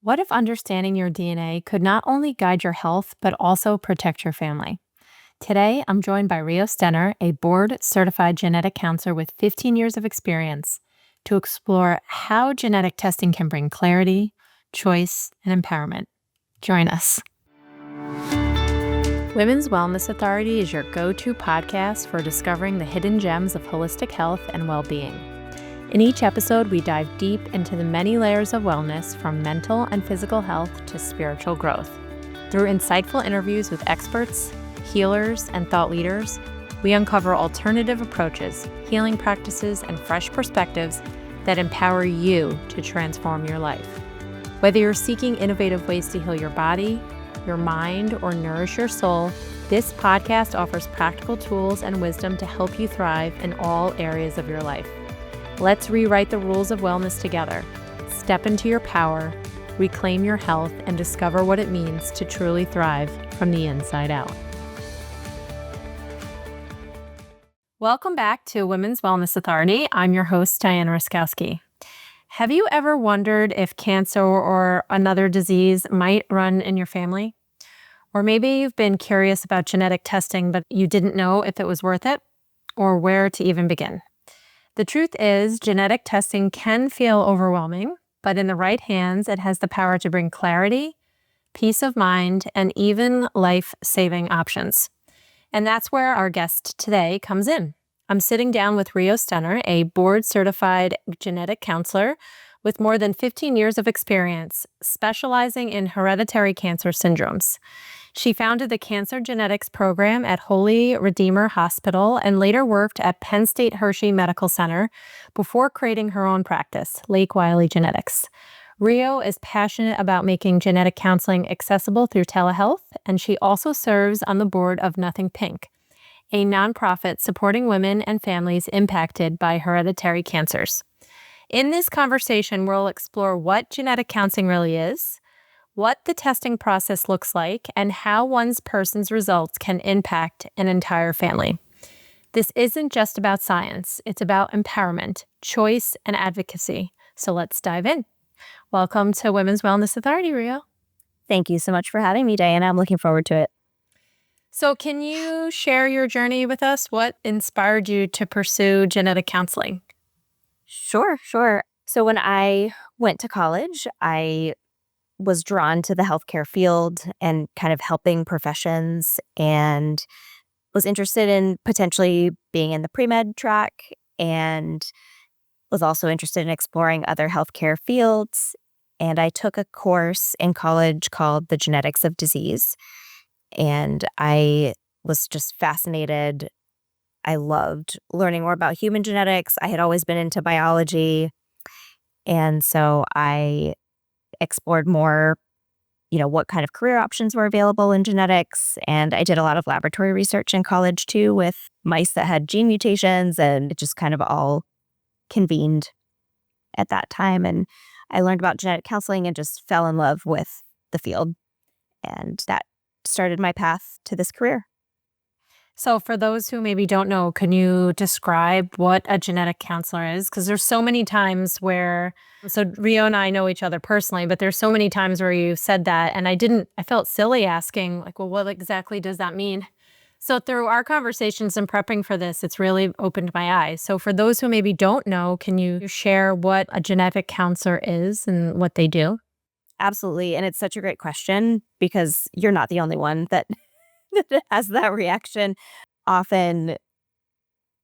What if understanding your DNA could not only guide your health, but also protect your family? Today, I'm joined by Rio Stenner, a board-certified genetic counselor with 15 years of experience, to explore how genetic testing can bring clarity, choice, and empowerment. Join us. Women's Wellness Authority is your go-to podcast for discovering the hidden gems of holistic health and well-being. In each episode, we dive deep into the many layers of wellness, from mental and physical health to spiritual growth. Through insightful interviews with experts, healers, and thought leaders, we uncover alternative approaches, healing practices, and fresh perspectives that empower you to transform your life. Whether you're seeking innovative ways to heal your body, your mind, or nourish your soul, this podcast offers practical tools and wisdom to help you thrive in all areas of your life. Let's rewrite the rules of wellness together. Step into your power, reclaim your health, and discover what it means to truly thrive from the inside out. Welcome back to Women's Wellness Authority. I'm your host, Diana Ruszkowski. Have you ever wondered if cancer or another disease might run in your family? Or maybe you've been curious about genetic testing, but you didn't know if it was worth it or where to even begin. The truth is, genetic testing can feel overwhelming, but in the right hands, it has the power to bring clarity, peace of mind, and even life-saving options. And that's where our guest today comes in. I'm sitting down with Rio Stenner, a board-certified genetic counselor with more than 15 years of experience, specializing in hereditary cancer syndromes. She founded the Cancer Genetics program at Holy Redeemer Hospital and later worked at Penn State Hershey Medical Center before creating her own practice, Wylie Genetics. Rio is passionate about making genetic counseling accessible through telehealth, and she also serves on the board of Nothing Pink, a nonprofit supporting women and families impacted by hereditary cancers. In this conversation, we'll explore what genetic counseling really is, what the testing process looks like, and how one's person's results can impact an entire family. This isn't just about science. It's about empowerment, choice, and advocacy. So let's dive in. Welcome to Women's Wellness Authority, Rio. Thank you so much for having me, Diana. I'm looking forward to it. So can you share your journey with us? What inspired you to pursue genetic counseling? Sure. So when I went to college, I was drawn to the healthcare field and kind of helping professions, and was interested in potentially being in the pre-med track, and was also interested in exploring other healthcare fields. And I took a course in college called The Genetics of Disease, and I was just fascinated. I loved learning more about human genetics. I had always been into biology, and so I explored more, what kind of career options were available in genetics. And I did a lot of laboratory research in college too, with mice that had gene mutations, and it just kind of all convened at that time. And I learned about genetic counseling and just fell in love with the field. And that started my path to this career. So for those who maybe don't know, can you describe what a genetic counselor is? Because there's so many times where, so Rio and I know each other personally, but there's so many times where you said that, and I felt silly asking, like, well, what exactly does that mean? So through our conversations and prepping for this, it's really opened my eyes. So for those who maybe don't know, can you share what a genetic counselor is and what they do? Absolutely. And it's such a great question, because you're not the only one that has that reaction. Often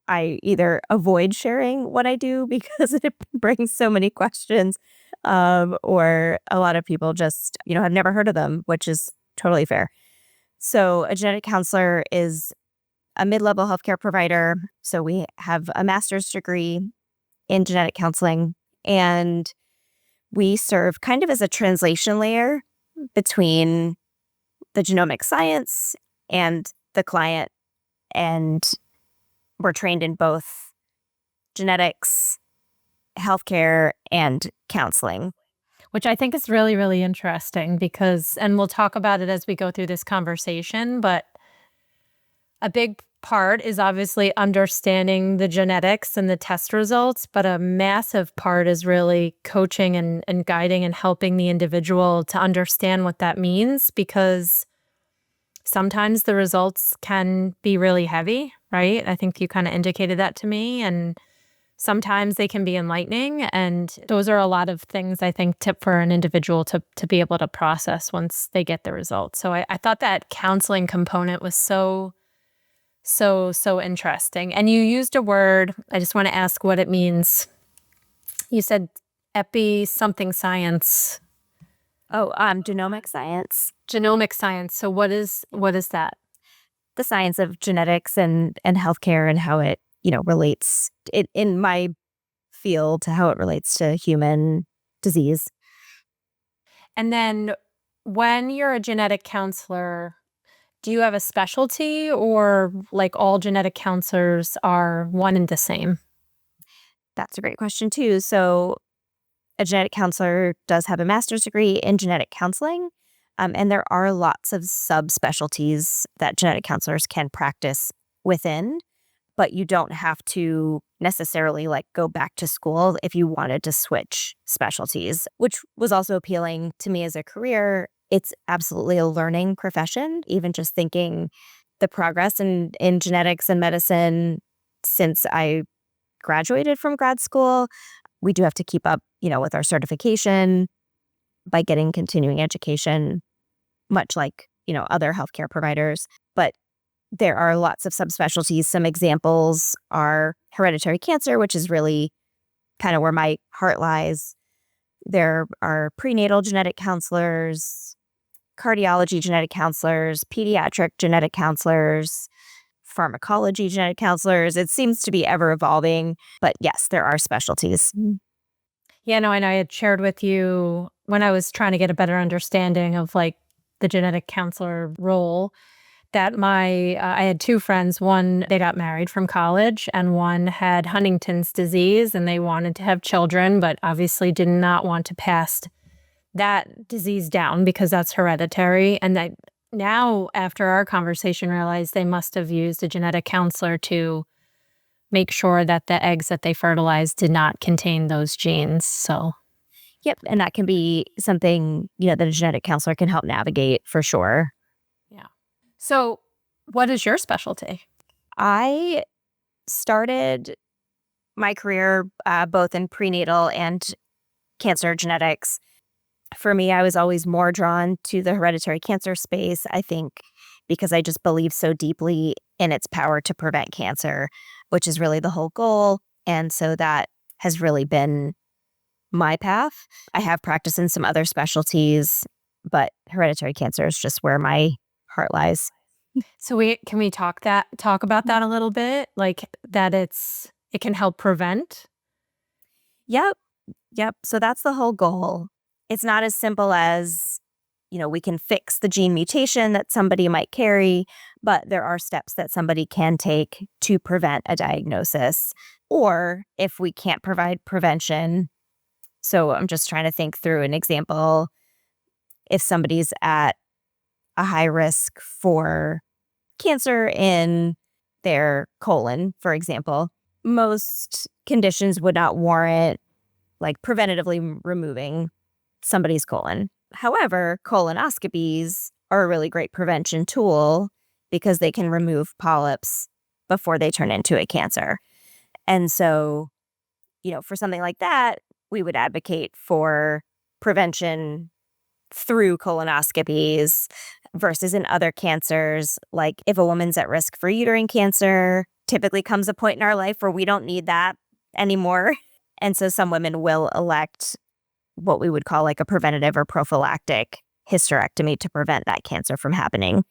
I either avoid sharing what I do because it brings so many questions, or a lot of people just, have never heard of them, which is totally fair. So a genetic counselor is a mid-level healthcare provider. So we have a master's degree in genetic counseling, and we serve kind of as a translation layer between the genomic science and the client. And we're trained in both genetics, healthcare, and counseling. Which I think is really, really interesting because, and we'll talk about it as we go through this conversation, but A big part is obviously understanding the genetics and the test results, but a massive part is really coaching and guiding and helping the individual to understand what that means, because sometimes the results can be really heavy, right? I think you kind of indicated that to me. And sometimes they can be enlightening. And those are a lot of things I think tip for an individual to be able to process once they get the results. So I thought that counseling component was so interesting. And you used a word, I just want to ask what it means. You said epi something science. Genomic science. Genomic science. So what is that? The science of genetics and healthcare and how it, relates in my field to how it relates to human disease. And then when you're a genetic counselor, do you have a specialty, or like all genetic counselors are one and the same? That's a great question too. So a genetic counselor does have a master's degree in genetic counseling. And there are lots of subspecialties that genetic counselors can practice within, but you don't have to necessarily go back to school if you wanted to switch specialties, which was also appealing to me as a career. It's absolutely a learning profession, even just thinking the progress in genetics and medicine since I graduated from grad school. We do have to keep up, with our certification by getting continuing education, much like, other healthcare providers. But there are lots of subspecialties. Some examples are hereditary cancer, which is really kind of where my heart lies. There are prenatal genetic counselors, cardiology genetic counselors, pediatric genetic counselors, pharmacology genetic counselors. It seems to be ever evolving, but yes, there are specialties. Yeah, no, and I had shared with you when I was trying to get a better understanding of the genetic counselor role, that I had two friends. One, they got married from college, and one had Huntington's disease, and they wanted to have children, but obviously did not want to pass that disease down because that's hereditary. And I now, after our conversation, realized they must have used a genetic counselor to make sure that the eggs that they fertilized did not contain those genes. So, Yep. And that can be something, that a genetic counselor can help navigate for sure. yeah. So, what is your specialty? I started my career both in prenatal and cancer genetics. For me, I was always more drawn to the hereditary cancer space, I think, because I just believe so deeply in its power to prevent cancer, which is really the whole goal. And so that has really been my path. I have practiced in some other specialties, but hereditary cancer is just where my heart lies. So can we talk about that a little bit? Like that it can help prevent? Yep. Yep. So that's the whole goal. It's not as simple as, we can fix the gene mutation that somebody might carry, but there are steps that somebody can take to prevent a diagnosis. Or if we can't provide prevention, so I'm just trying to think through an example. If somebody's at a high risk for cancer in their colon, for example, most conditions would not warrant preventatively removing somebody's colon. However, colonoscopies are a really great prevention tool because they can remove polyps before they turn into a cancer. And so, for something like that, we would advocate for prevention through colonoscopies versus in other cancers. Like if a woman's at risk for uterine cancer, typically comes a point in our life where we don't need that anymore. And so some women will elect what we would call a preventative or prophylactic hysterectomy to prevent that cancer from happening.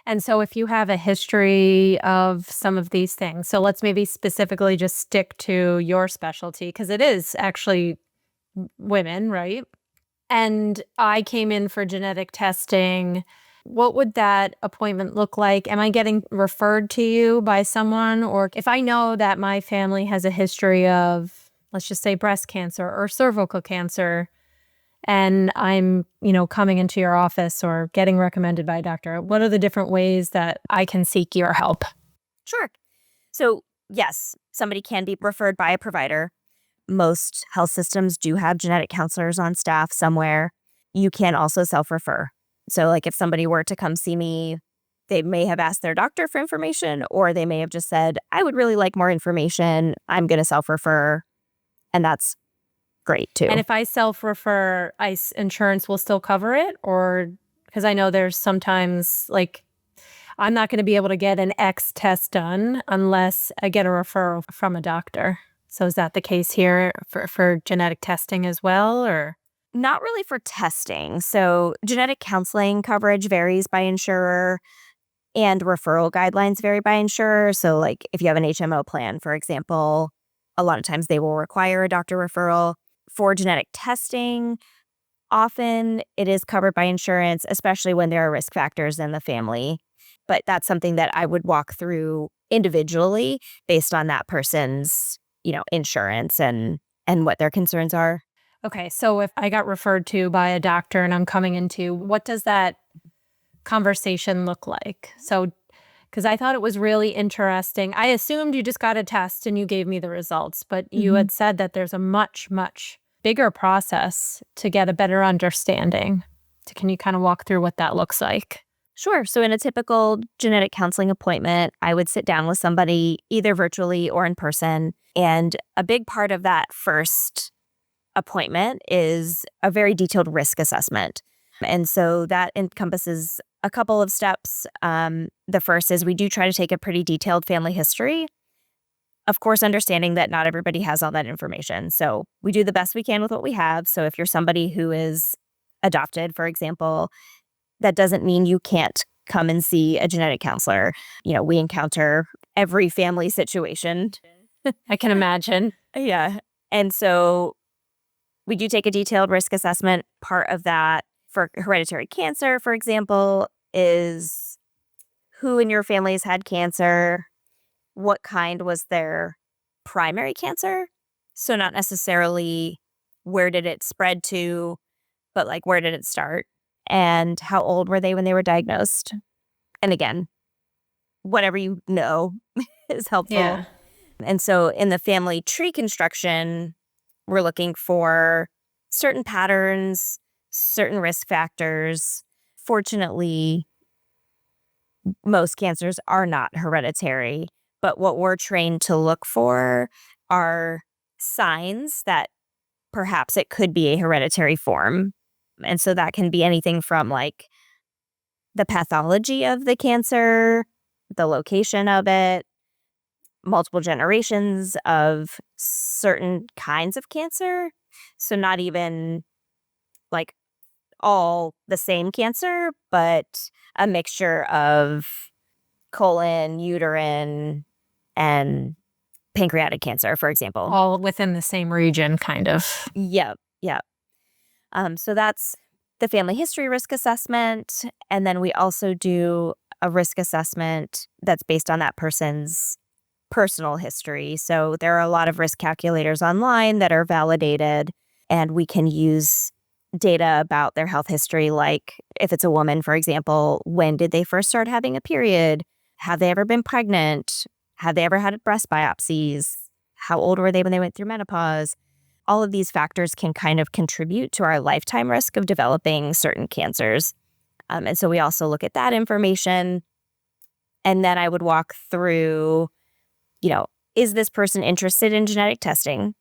And so if you have a history of some of these things, so let's maybe specifically just stick to your specialty because it is actually women, right? And I came in for genetic testing. What would that appointment look like? Am I getting referred to you by someone? Or if I know that my family has a history of, let's just say, breast cancer or cervical cancer, and I'm, coming into your office or getting recommended by a doctor, what are the different ways that I can seek your help? Sure. So, yes, somebody can be referred by a provider. Most health systems do have genetic counselors on staff somewhere. You can also self-refer. So, like if somebody were to come see me, they may have asked their doctor for information, or they may have just said, I would really like more information. I'm going to self-refer. And that's great too. And if I self-refer, insurance will still cover it? Or because I know there's sometimes like I'm not going to be able to get an X test done unless I get a referral from a doctor. So is that the case here for genetic testing as well, or? Not really for testing. So, genetic counseling coverage varies by insurer, and referral guidelines vary by insurer. So, like if you have an HMO plan, for example, a lot of times they will require a doctor referral. For genetic testing, often it is covered by insurance, especially when there are risk factors in the family. But that's something that I would walk through individually based on that person's, insurance and what their concerns are. Okay, so if I got referred to by a doctor and I'm coming into, what does that conversation look like? So, because I thought it was really interesting. I assumed you just got a test and you gave me the results, but you had said that there's a much, much bigger process to get a better understanding. So can you kind of walk through what that looks like? Sure. So, in a typical genetic counseling appointment, I would sit down with somebody either virtually or in person. And a big part of that first appointment is a very detailed risk assessment. And so that encompasses a couple of steps. The first is we do try to take a pretty detailed family history. Of course, understanding that not everybody has all that information. So we do the best we can with what we have. So if you're somebody who is adopted, for example, that doesn't mean you can't come and see a genetic counselor. We encounter every family situation. I can imagine. Yeah. And so we do take a detailed risk assessment. Part of that for hereditary cancer, for example, is who in your family has had cancer, what kind was their primary cancer. So not necessarily where did it spread to, but like where did it start and how old were they when they were diagnosed. And again, whatever you know is helpful. Yeah. And so in the family tree construction, we're looking for certain patterns, certain risk factors. Fortunately, most cancers are not hereditary, but what we're trained to look for are signs that perhaps it could be a hereditary form. And so that can be anything from like the pathology of the cancer, the location of it, multiple generations of certain kinds of cancer. So not even like all the same cancer, but a mixture of colon, uterine, and pancreatic cancer, for example. All within the same region, kind of. Yep, yep. So that's the family history risk assessment. And then we also do a risk assessment that's based on that person's personal history. So there are a lot of risk calculators online that are validated, and we can use data about their health history, like if it's a woman, for example, when did they first start having a period? Have they ever been pregnant? Have they ever had breast biopsies? How old were they when they went through menopause? All of these factors can kind of contribute to our lifetime risk of developing certain cancers. And so we also look at that information. And then I would walk through, is this person interested in genetic testing?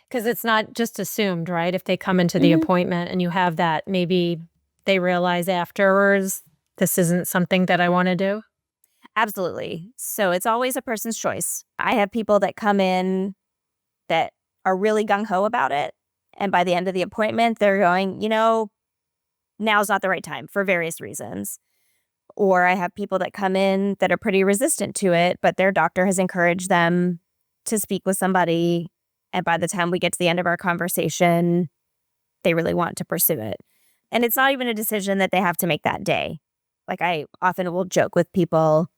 Because it's not just assumed, right? If they come into the appointment and you have that, maybe they realize afterwards, this isn't something that I want to do. Absolutely. So it's always a person's choice. I have people that come in that are really gung-ho about it. And by the end of the appointment, they're going, now's not the right time for various reasons. Or I have people that come in that are pretty resistant to it, but their doctor has encouraged them to speak with somebody. And by the time we get to the end of our conversation, they really want to pursue it. And it's not even a decision that they have to make that day. Like I often will joke with people,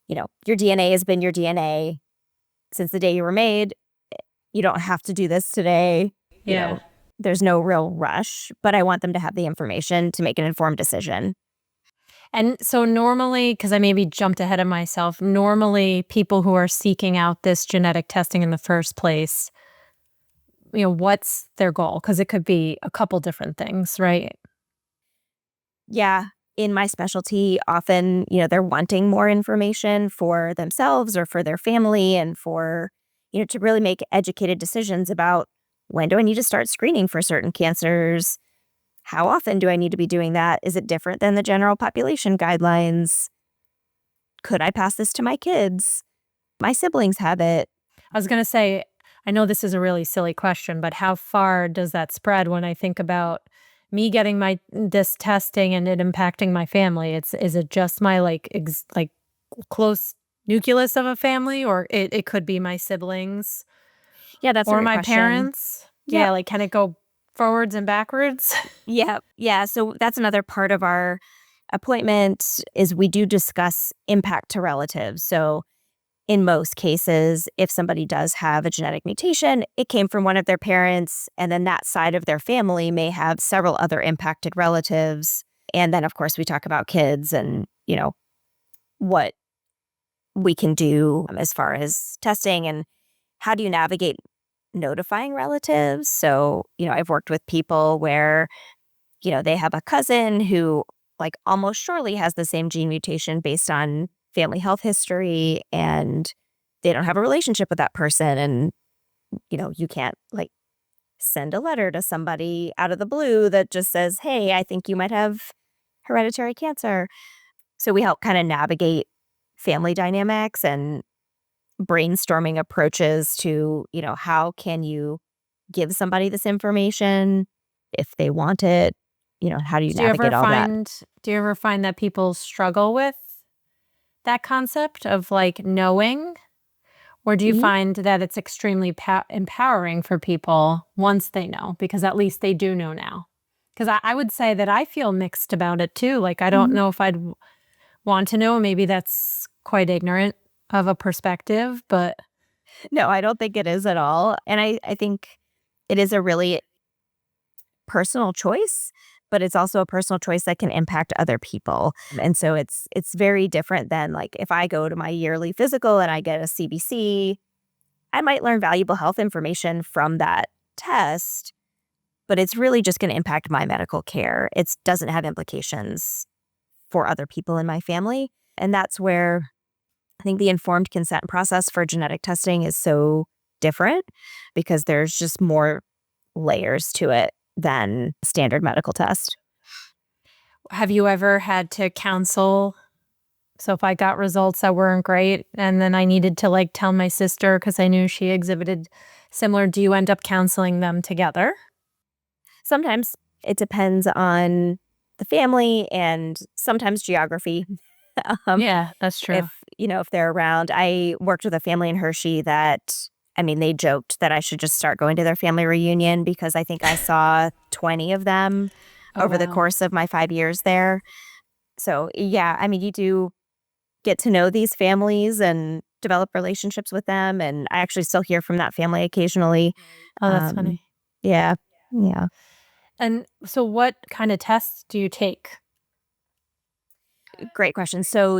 your DNA has been your DNA since the day you were made. You don't have to do this today. Yeah. there's no real rush, but I want them to have the information to make an informed decision. And so normally, because I maybe jumped ahead of myself, normally people who are seeking out this genetic testing in the first place, what's their goal? Because it could be a couple different things, right? Yeah. In my specialty, often, they're wanting more information for themselves or for their family and for, to really make educated decisions about when do I need to start screening for certain cancers? How often do I need to be doing that? Is it different than the general population guidelines? Could I pass this to my kids? My siblings have it. I was going to say, I know this is a really silly question, but how far does that spread when I think about me getting this testing and it impacting my family? Is it just my like close nucleus of a family, or it could be my siblings Yeah, that's a or great my question. parents? Yep. Yeah, like can it go forwards and backwards? Yeah. Yeah. So that's another part of our appointment is we do discuss impact to relatives. So in most cases, if somebody does have a genetic mutation, it came from one of their parents, and then that side of their family may have several other impacted relatives. And then, of course, we talk about kids and, what we can do as far as testing and how do you navigate notifying relatives. So, I've worked with people where, they have a cousin who, like, almost surely has the same gene mutation based on family health history, and they don't have a relationship with that person. And, you can't, like, send a letter to somebody out of the blue that just says, hey, I think you might have hereditary cancer. So we help kind of navigate family dynamics and brainstorming approaches to, how can you give somebody this information if they want it? How do you navigate all that? Do you ever find that people struggle with that concept of like knowing? Or do you Mhm. find that it's extremely empowering for people once they know, because at least they do know now? Because I would say that I feel mixed about it too. Like, I don't Mhm. know if I'd want to know. Maybe that's quite ignorant of a perspective, but No, I don't think it is at all. And I think it is a really personal choice, but it's also a personal choice that can impact other people. And so it's very different than, like, if I go to my yearly physical and I get a CBC, I might learn valuable health information from that test, but it's really just going to impact my medical care. It doesn't have implications for other people in my family. And that's where I think the informed consent process for genetic testing is so different because there's just more layers to it than standard medical test. have you ever had to counsel? So if I got results that weren't great and then I needed to like tell my sister because I knew she exhibited similar, do you end up counseling them together? Sometimes it depends on the family and sometimes geography. um, Yeah, that's true. if they're around. I worked with a family in Hershey that, I mean, they joked that I should just start going to their family reunion because I think I saw 20 of them Oh, over the wow. course of my 5 years there. So, yeah, I mean, you do get to know these families and develop relationships with them. And I actually still hear from that family occasionally. Oh, that's Um, funny. yeah, yeah. And so what kind of tests do you take? Great question. So,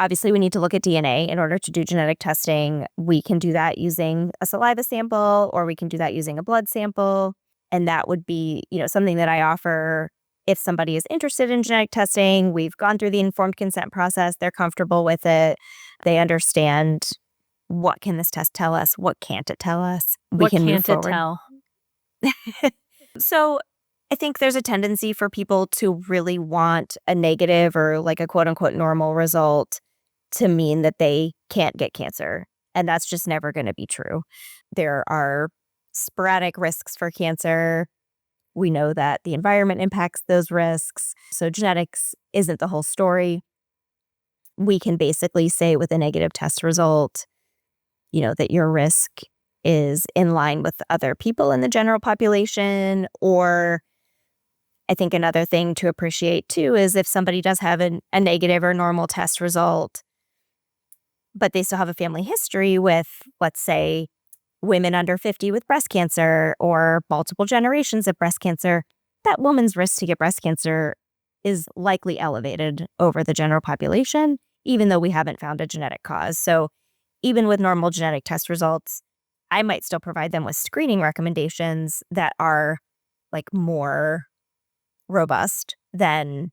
obviously, we need to look at DNA in order to do genetic testing. We can do that using a saliva sample, or we can do that using a blood sample. And that would be, something that I offer if somebody is interested in genetic testing. We've gone through the informed consent process. They're comfortable with it. They understand what can this test tell us? What can't it tell us? We What can move can't it forward. tell? So I think there's a tendency for people to really want a negative or like a quote unquote normal result to mean that they can't get cancer. And that's just never going to be true. There are sporadic risks for cancer. We know that the environment impacts those risks. So genetics isn't the whole story. We can basically say with a negative test result, that your risk is in line with other people in the general population. Or I think another thing to appreciate too is if somebody does have a negative or normal test result, but they still have a family history with, let's say, women under 50 with breast cancer or multiple generations of breast cancer, that woman's risk to get breast cancer is likely elevated over the general population, even though we haven't found a genetic cause. So even with normal genetic test results, I might still provide them with screening recommendations that are like more robust than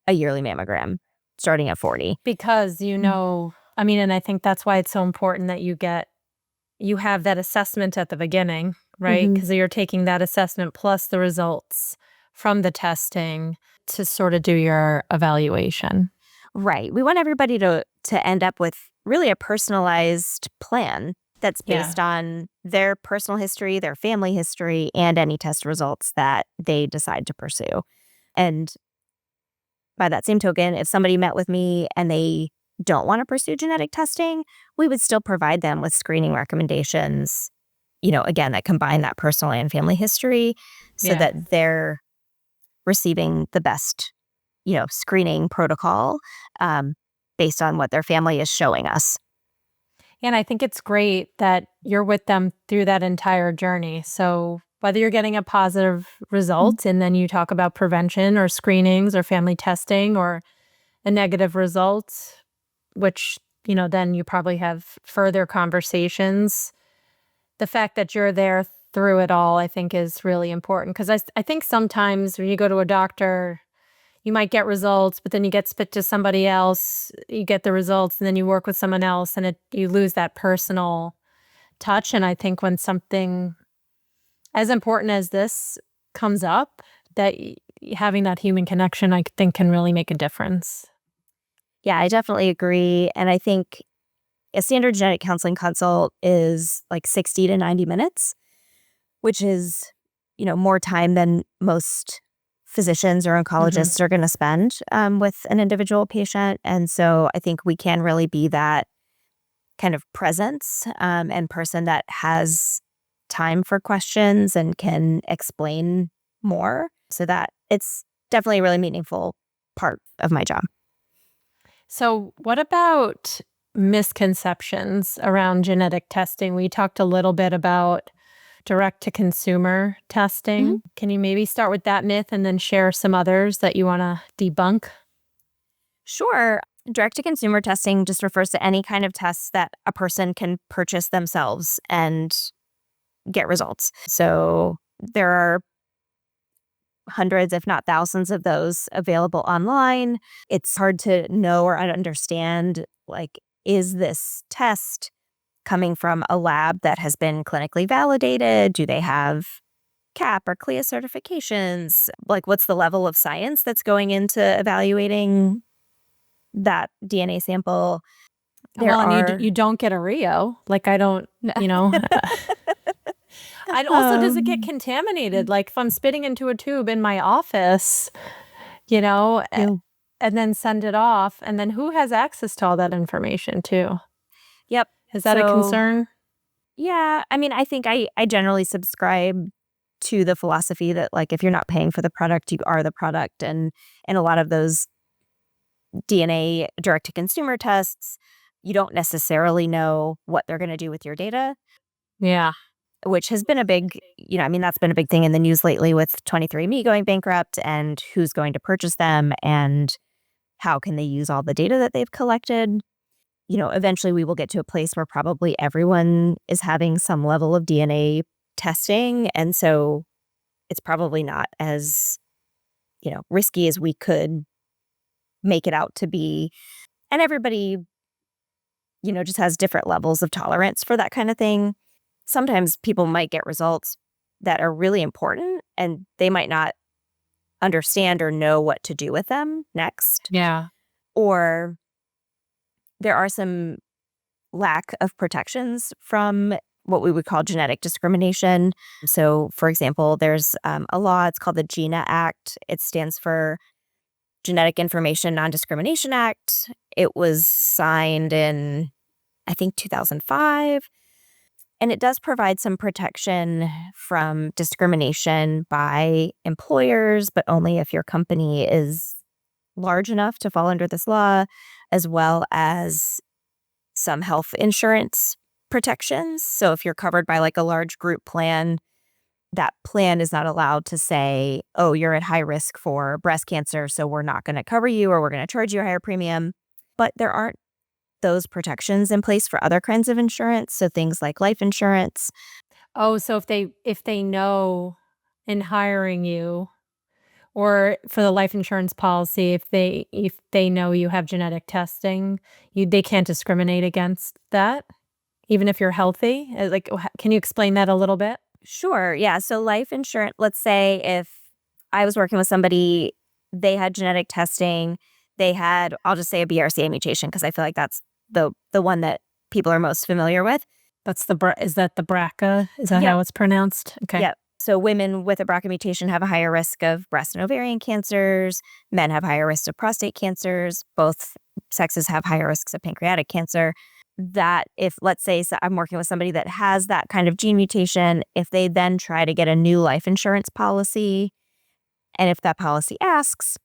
a yearly mammogram starting at 40. Because I mean, and I think that's why it's so important that you have that assessment at the beginning, right? Because you're taking that assessment plus the results from the testing to sort of do your evaluation. Right. We want everybody to end up with really a personalized plan that's Yeah. based on their personal history, their family history, and any test results that they decide to pursue. And by that same token, if somebody met with me and they don't want to pursue genetic testing, we would still provide them with screening recommendations, again, that combine that personal and family history so Yeah. that they're receiving the best, screening protocol based on what their family is showing us. And I think it's great that you're with them through that entire journey. So whether you're getting a positive result and then you talk about prevention or screenings or family testing, or a negative result, which, then you probably have further conversations. The fact that you're there through it all, I think, is really important. Because I think sometimes when you go to a doctor, you might get results, but then you get spit to somebody else, you get the results, and then you work with someone else, and you lose that personal touch. And I think when something as important as this comes up, that having that human connection, I think, can really make a difference. Yeah, I definitely agree. And I think a standard genetic counseling consult is like 60 to 90 minutes, which is, more time than most physicians or oncologists are going to spend with an individual patient. And so I think we can really be that kind of presence and person that has time for questions and can explain more, so that it's definitely a really meaningful part of my job. So, what about misconceptions around genetic testing? We talked a little bit about direct to consumer testing. Can you maybe start with that myth and then share some others that you want to debunk? Sure. Direct to consumer testing just refers to any kind of tests that a person can purchase themselves and get results. So there are hundreds, if not thousands, of those available online. It's hard to know or understand, like, is this test coming from a lab that has been clinically validated? Do they have CAP or CLIA certifications? Like, what's the level of science that's going into evaluating that DNA sample? And you don't get a Rio. Like, I don't, And also, does it get contaminated? Like, if I'm spitting into a tube in my office, Yeah. and then send it off, and then who has access to all that information too? Yep. Is that a concern? Yeah. I mean, I think I generally subscribe to the philosophy that, like, if you're not paying for the product, you are the product. And a lot of those DNA direct to consumer tests, you don't necessarily know what they're going to do with your data, Yeah. which has been a big, that's been a big thing in the news lately with 23andMe going bankrupt and who's going to purchase them and how can they use all the data that they've collected. Eventually we will get to a place where probably everyone is having some level of DNA testing. And so it's probably not as, risky as we could make it out to be. And everybody, just has different levels of tolerance for that kind of thing. Sometimes people might get results that are really important and they might not understand or know what to do with them next. Yeah. Or there are some lack of protections from what we would call genetic discrimination. So, for example, there's a law, it's called the GINA Act. It stands for Genetic Information Non-Discrimination Act. It was signed in, I think, 2005. And it does provide some protection from discrimination by employers, but only if your company is large enough to fall under this law, as well as some health insurance protections. So if you're covered by like a large group plan, that plan is not allowed to say, oh, you're at high risk for breast cancer, so we're not going to cover you or we're going to charge you a higher premium. But there aren't those protections in place for other kinds of insurance. So things like life insurance. Oh, so if they know in hiring you, or for the life insurance policy, if they know you have genetic testing, they can't discriminate against that, even if you're healthy? Like, can you explain that a little bit? Sure. Yeah. So life insurance, let's say if I was working with somebody, they had genetic testing, they had, I'll just say a BRCA mutation because I feel like that's the one that people are most familiar with. That's is that the BRCA? Is that Yep. how it's pronounced? Okay. Yep. So women with a BRCA mutation have a higher risk of breast and ovarian cancers. Men have higher risks of prostate cancers. Both sexes have higher risks of pancreatic cancer. That if, let's say, I'm working with somebody that has that kind of gene mutation, if they then try to get a new life insurance policy, and if that policy asks,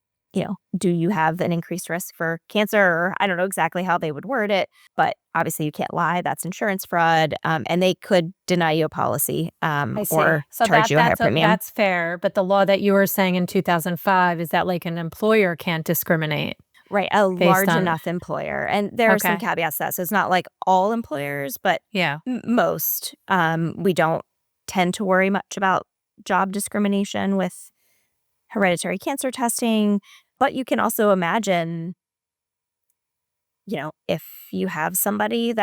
do you have an increased risk for cancer? Or I don't know exactly how they would word it, but obviously you can't lie. That's insurance fraud. And they could deny you a policy I see. or So charge you a higher premium. that's fair. But the law that you were saying in 2005 is that like an employer can't discriminate. Right. A large on- enough employer. And there are some Okay. caveats to that. So it's not like all employers, but Yeah. most. We don't tend to worry much about job discrimination with hereditary cancer testing. But you can also imagine, if you have somebody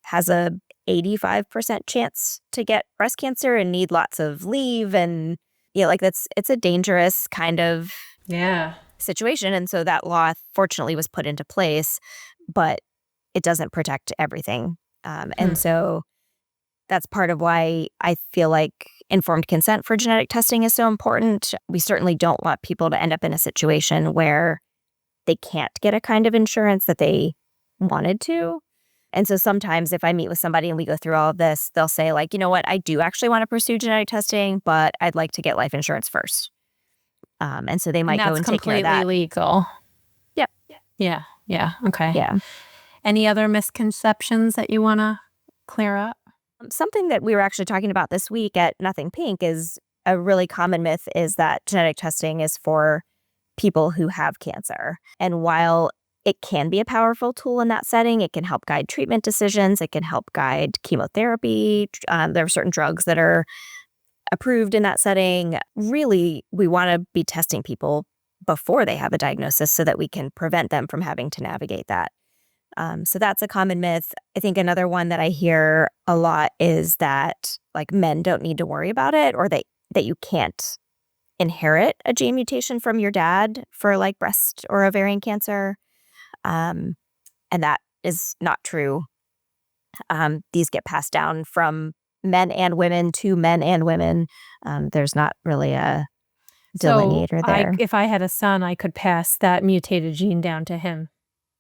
has a 85% chance to get breast cancer and need lots of leave and it's a dangerous kind of Yeah. situation. And so that law fortunately was put into place, but it doesn't protect everything. And so that's part of why I feel like informed consent for genetic testing is so important. We certainly don't want people to end up in a situation where they can't get a kind of insurance that they wanted to. And so sometimes if I meet with somebody and we go through all of this, they'll say like, you know what, I do actually want to pursue genetic testing, but I'd like to get life insurance first. And so they might go and take care of that. That's completely legal. Yep. Yeah. Yeah. Okay. Yeah. Any other misconceptions that you want to clear up? Something that we were actually talking about this week at Nothing Pink is a really common myth is that genetic testing is for people who have cancer. And while it can be a powerful tool in that setting, it can help guide treatment decisions. It can help guide chemotherapy. There are certain drugs that are approved in that setting. Really, we want to be testing people before they have a diagnosis so that we can prevent them from having to navigate that. So that's a common myth. I think another one that I hear a lot is that like men don't need to worry about it or that you can't inherit a gene mutation from your dad for like breast or ovarian cancer. And that is not true. These get passed down from men and women to men and women. There's not really a delineator there. If I had a son, I could pass that mutated gene down to him.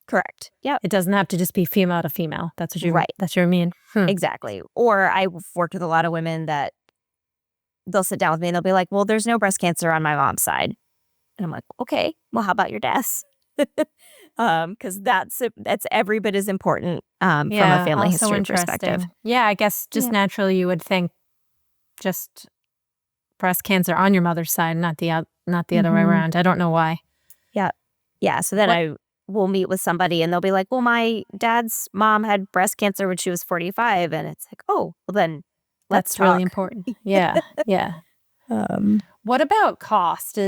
Correct. Yeah. It doesn't have to just be female to female. That's what you Right. That's what you mean. Exactly. Or I've worked with a lot of women that they'll sit down with me and they'll be like, well, there's no breast cancer on my mom's side. And I'm like, okay, well, how about your dad's? Because that's every bit as important from a family history perspective. Yeah, I guess just naturally you would think just breast cancer on your mother's side, not the other way around. I don't know why. Yeah. Yeah. So then I will meet with somebody and they'll be like, well, my dad's mom had breast cancer when she was 45. And it's like, oh, well then let's talk. Really important. Yeah. Yeah. What about cost?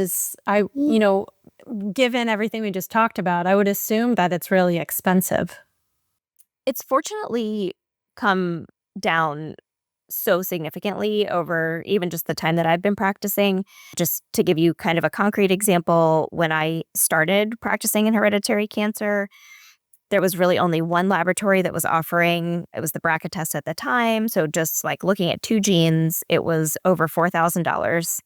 Given everything we just talked about, I would assume that it's really expensive. It's fortunately come down so significantly over even just the time that I've been practicing. Just to give you kind of a concrete example, when I started practicing in hereditary cancer, there was really only one laboratory that was offering, it was the BRCA test at the time. So just like looking at 2 genes, it was over $4,000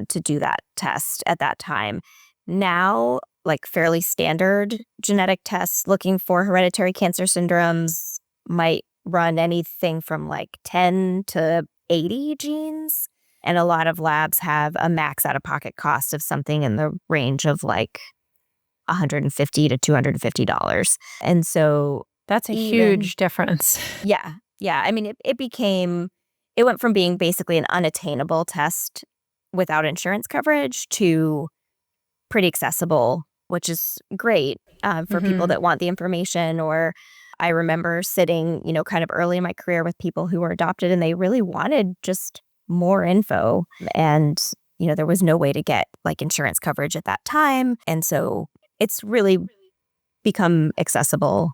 to do that test at that time. Now, like fairly standard genetic tests looking for hereditary cancer syndromes might run anything from like 10 to 80 genes. And a lot of labs have a max out-of-pocket cost of something in the range of like $150 to $250. And so That's a even huge difference. yeah. Yeah. I mean, it went from being basically an unattainable test without insurance coverage to pretty accessible, which is great for people Mhm. that want the information. Or I remember sitting, kind of early in my career with people who were adopted and they really wanted just more info. And, there was no way to get like insurance coverage at that time. And so it's really become accessible.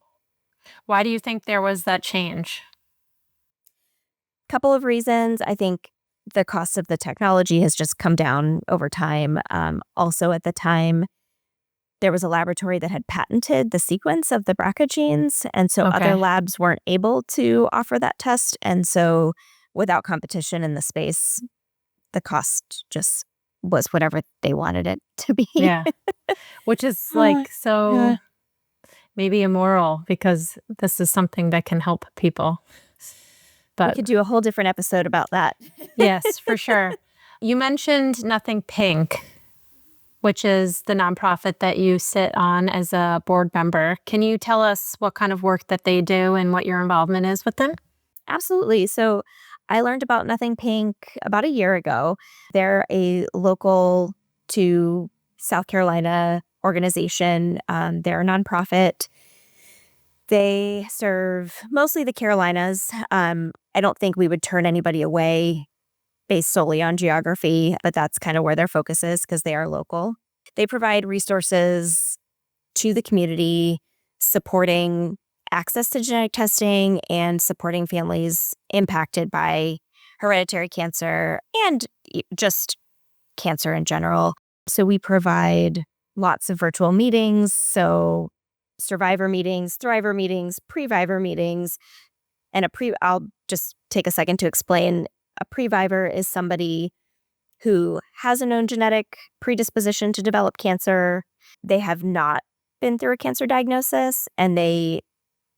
Why do you think there was that change? Couple of reasons. I think the cost of the technology has just come down over time. Also, at the time, there was a laboratory that had patented the sequence of the BRCA genes, and so other Okay. labs weren't able to offer that test. And so, without competition in the space, the cost just was whatever they wanted it to be. Yeah. Which is Uh, like so yeah. maybe immoral because this is something that can help people. We But could do a whole different episode about that. yes, for sure. You mentioned Nothing Pink, which is the nonprofit that you sit on as a board member. Can you tell us what kind of work that they do and what your involvement is with them? Absolutely. So I learned about Nothing Pink about a year ago. They're a local to South Carolina organization. They're a nonprofit. They serve mostly the Carolinas. I don't think we would turn anybody away based solely on geography, but that's kind of where their focus is because they are local. They provide resources to the community, supporting access to genetic testing and supporting families impacted by hereditary cancer and just cancer in general. So we provide lots of virtual meetings. So survivor meetings, thriver meetings, pre-vivor meetings, and I'll just take a second to explain. A pre-vivor is somebody who has a known genetic predisposition to develop cancer. They have not been through a cancer diagnosis and they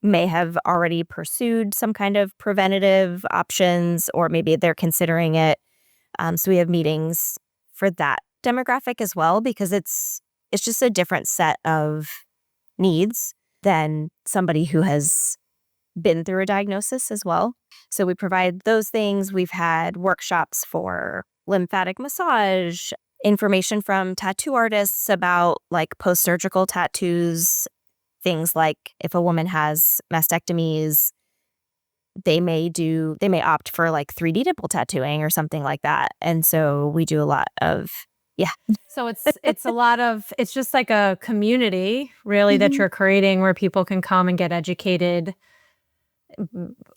may have already pursued some kind of preventative options, or maybe they're considering it. So we have meetings for that demographic as well, because it's just a different set of needs than somebody who has been through a diagnosis as well. So we provide those things. We've had workshops for lymphatic massage, information from tattoo artists about like post-surgical tattoos, things like if a woman has mastectomies, they may opt for like 3D dimple tattooing or something like that. And so we do a lot of yeah. So it's a lot of it's just like a community really that Mhm. you're creating where people can come and get educated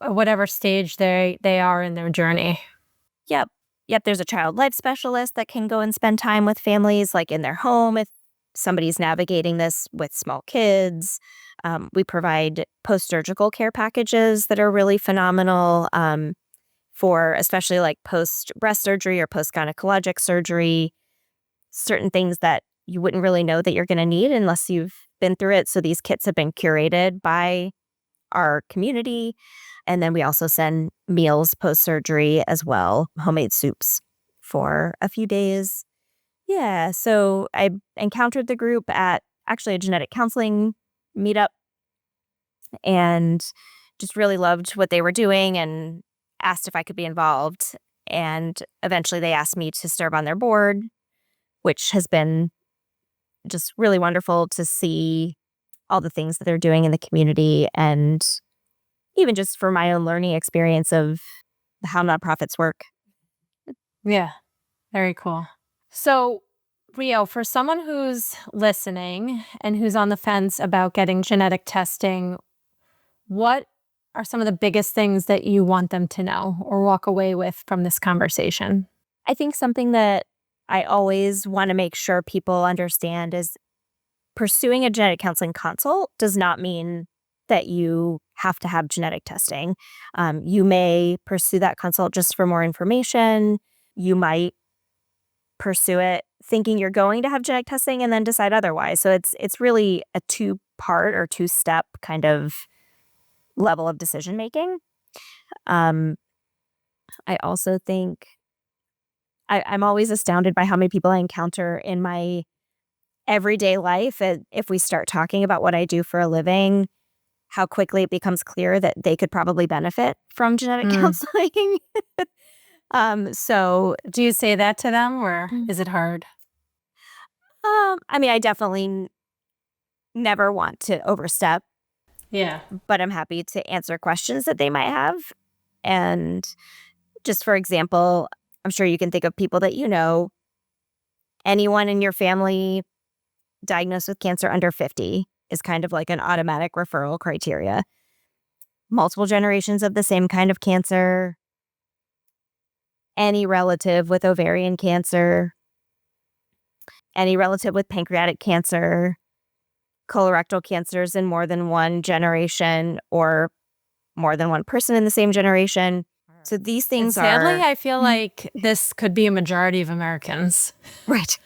whatever stage they are in their journey. Yep. Yep, there's a child life specialist that can go and spend time with families, like, in their home if somebody's navigating this with small kids. We provide post-surgical care packages that are really phenomenal, for especially, like, post-breast surgery or post-gynecologic surgery, certain things that you wouldn't really know that you're gonna need unless you've been through it. So these kits have been curated by our community. And then we also send meals post surgery as well, homemade soups for a few days. Yeah. So I encountered the group at actually a genetic counseling meetup and just really loved what they were doing and asked if I could be involved. And eventually they asked me to serve on their board, which has been just really wonderful to see all the things that they're doing in the community, and even just for my own learning experience of how nonprofits work. Yeah, very cool. So, Rio, for someone who's listening and who's on the fence about getting genetic testing, what are some of the biggest things that you want them to know or walk away with from this conversation? I think something that I always want to make sure people understand is pursuing a genetic counseling consult does not mean that you have to have genetic testing. You may pursue that consult just for more information. You might pursue it thinking you're going to have genetic testing and then decide otherwise. So it's really a two-part or two-step kind of level of decision making. Um, I also think I'm always astounded by how many people I encounter in my everyday life. And if we start talking about what I do for a living, how quickly it becomes clear that they could probably benefit from genetic counseling. So, Do you say that to them, or is it hard? I mean, I definitely never want to overstep, Yeah. but I'm happy to answer questions that they might have. And just for example, I'm sure you can think of people that you know, anyone in your family diagnosed with cancer under 50 is kind of like an automatic referral criteria. Multiple generations of the same kind of cancer, any relative with ovarian cancer, any relative with pancreatic cancer, colorectal cancers in more than one generation or more than one person in the same generation. So these And things sadly, are I feel like this could be a majority of Americans. right.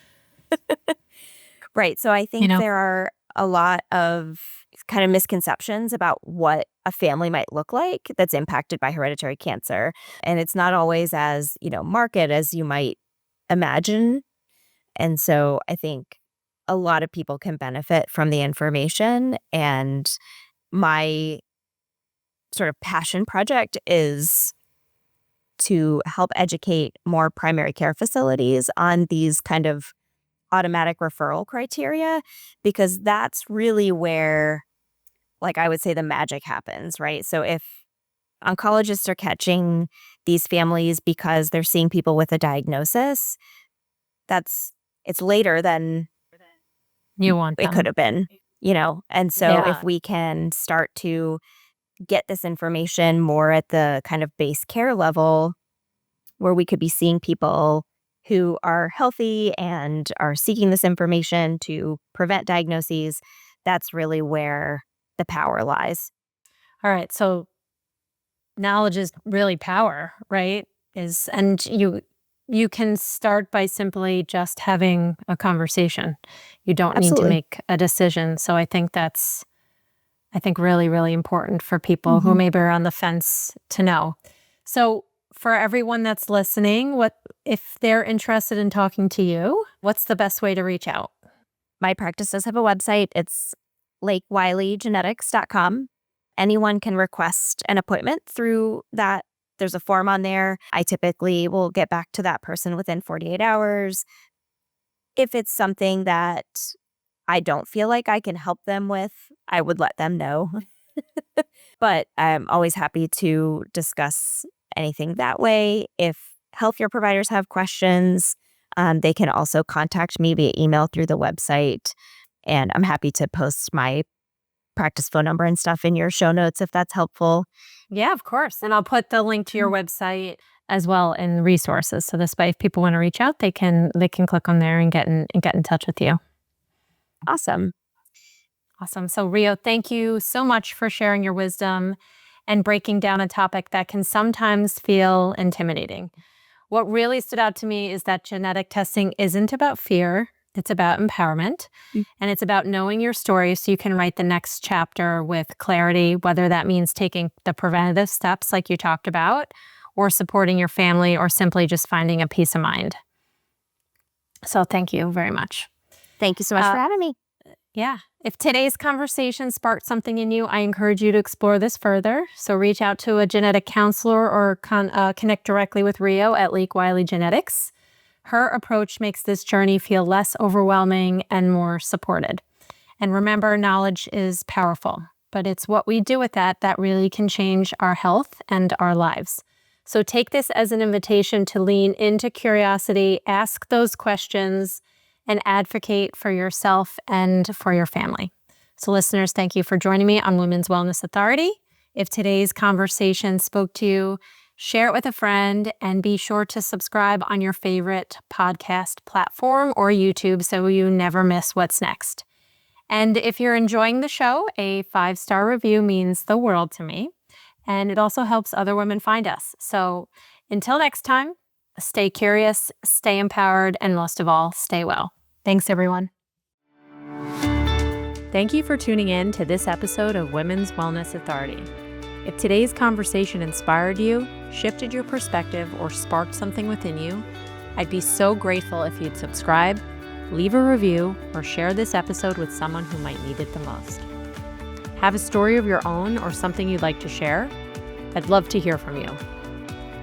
Right. So I think You know? there are a lot of kind of misconceptions about what a family might look like that's impacted by hereditary cancer. And it's not always as, marked as you might imagine. And so I think a lot of people can benefit from the information. And my sort of passion project is to help educate more primary care facilities on these kind of automatic referral criteria, because that's really where, like, I would say the magic happens, right? So if oncologists are catching these families because they're seeing people with a diagnosis, it's later than You want it could them. have been, And so if we can start to get this information more at the kind of base care level, where we could be seeing people who are healthy and are seeking this information to prevent diagnoses, that's really where the power lies. All right. So knowledge is really power, right? And you can start by simply just having a conversation. You don't need to Absolutely. make a decision. So I think that's really, really important for people who Mhm. maybe are on the fence to know. So for everyone that's listening, what if they're interested in talking to you, what's the best way to reach out? My practice does have a website. It's WylieGenetics.com. Anyone can request an appointment through that. There's a form on there. I typically will get back to that person within 48 hours. If it's something that I don't feel like I can help them with, I would let them know. But I'm always happy to discuss anything that way. If healthcare providers have questions, they can also contact me via email through the website. And I'm happy to post my practice phone number and stuff in your show notes if that's helpful. Yeah, of course. And I'll put the link to your website as well in resources. So this way, if people want to reach out, they can click on there and get in touch with you. Awesome. Awesome. So Rio, thank you so much for sharing your wisdom and breaking down a topic that can sometimes feel intimidating. What really stood out to me is that genetic testing isn't about fear. It's about empowerment. Mm. And it's about knowing your story so you can write the next chapter with clarity, whether that means taking the preventative steps like you talked about, or supporting your family, or simply just finding a peace of mind. So thank you very much. Thank you so much for having me. Yeah. If today's conversation sparked something in you, I encourage you to explore this further. So reach out to a genetic counselor or connect directly with Rio at Wylie Genetics. Her approach makes this journey feel less overwhelming and more supported. And remember, knowledge is powerful, but it's what we do with that really can change our health and our lives. So take this as an invitation to lean into curiosity, ask those questions, and advocate for yourself and for your family. So listeners, thank you for joining me on Women's Wellness Authority. If today's conversation spoke to you, share it with a friend, and be sure to subscribe on your favorite podcast platform or YouTube so you never miss what's next. And if you're enjoying the show, a 5-star review means the world to me. And it also helps other women find us. So until next time, stay curious, stay empowered, and most of all, stay well. Thanks, everyone. Thank you for tuning in to this episode of Women's Wellness Authority. If today's conversation inspired you, shifted your perspective, or sparked something within you, I'd be so grateful if you'd subscribe, leave a review, or share this episode with someone who might need it the most. Have a story of your own or something you'd like to share? I'd love to hear from you.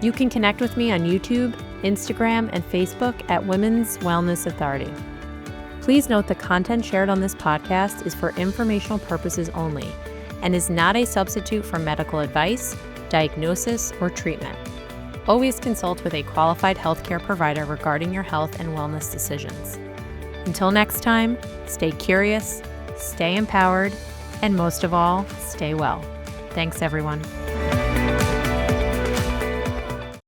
You can connect with me on YouTube, Instagram, and Facebook at Women's Wellness Authority. Please note the content shared on this podcast is for informational purposes only and is not a substitute for medical advice, diagnosis, or treatment. Always consult with a qualified healthcare provider regarding your health and wellness decisions. Until next time, stay curious, stay empowered, and most of all, stay well. Thanks, everyone.